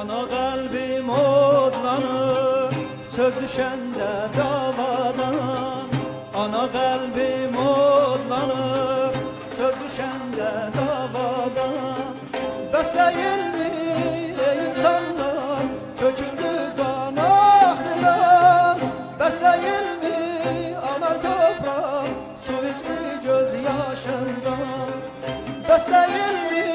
Ana kalbim odlanır söz düşende davadan. Ana kalbim odlanır söz düşende davadan. Besleyin mi ey insanlar döküldü kan ahdıdan. Besleyin mi ana toprak su içti gözyaşından. Besleyin mi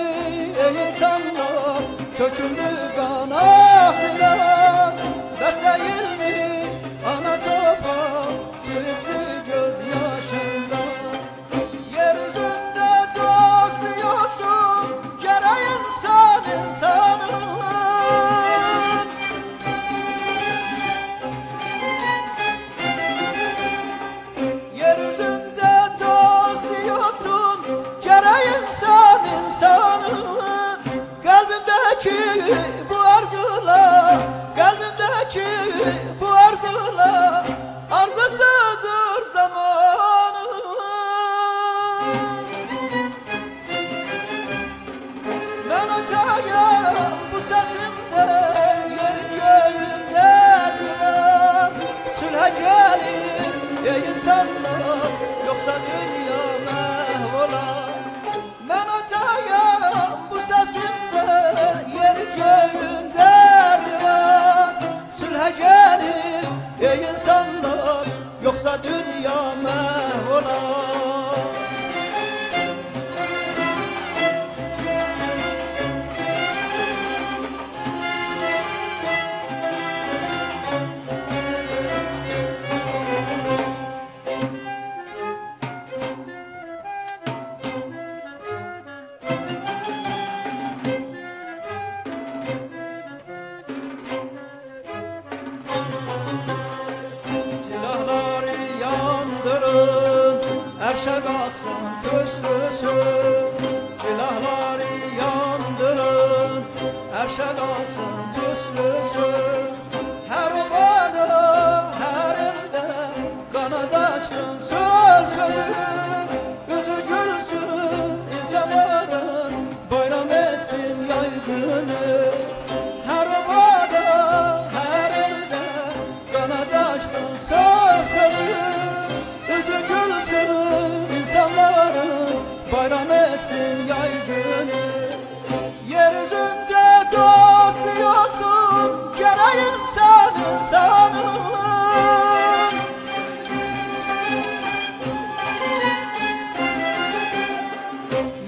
ey insanlar döküldü kan ahdıdan. Besleyin mi ana toprak su içti gözyaşından. Yeryüzünde dost diyorsun gerek insan insanın. Yeryüzünde dost diyorsun gerek insan insanın. Kalbimdeki bu arzular, kalbimdeki bu arzular arzusıdır zamanın. Ben atayım bu sesimde yerin göğün derdi var. Sülhe gelir ey insanlar yoksa dünya mahvolar. Ben atayım bu sesimde yerin göğün derdi var. Sülhe gelir ey insanlar yoksa dünya mahvolar. Silahları yandırın, erşe kalksın tüstüsün. Silahları yandırın, erşe kalksın tüstüsün. Her ovada, her elde kanat açsın sözün. Yüzü gülsün insanların, bayram etsin yay günü. Her ovada, her elde kanat açsın sözün. Yüzü gülsün insanların, bayram etsin yay günü. Yeryüzünde dost diyorsun gerek insan insanın.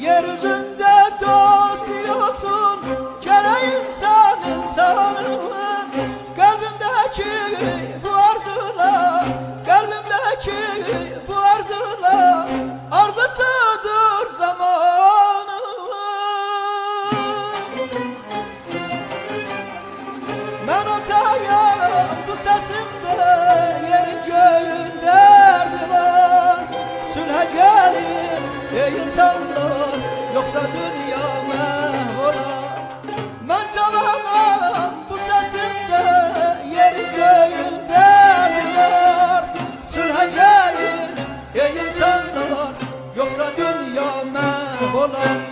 Yeryüzünde dost diyorsun gerek insan insanın. Kalbimdeki bu arzular, kalbimdeki bu arzular arzusudur zamanın. Ben atayım bu sesimde yerin göğün derdi var. Sülhe gelir ey insanlar yoksa dünya mahvolar. Ben çalanam bu sesimde yerin göğün derdi var. Sülhe gelir ey insanlar yoksa dünya mahvolar.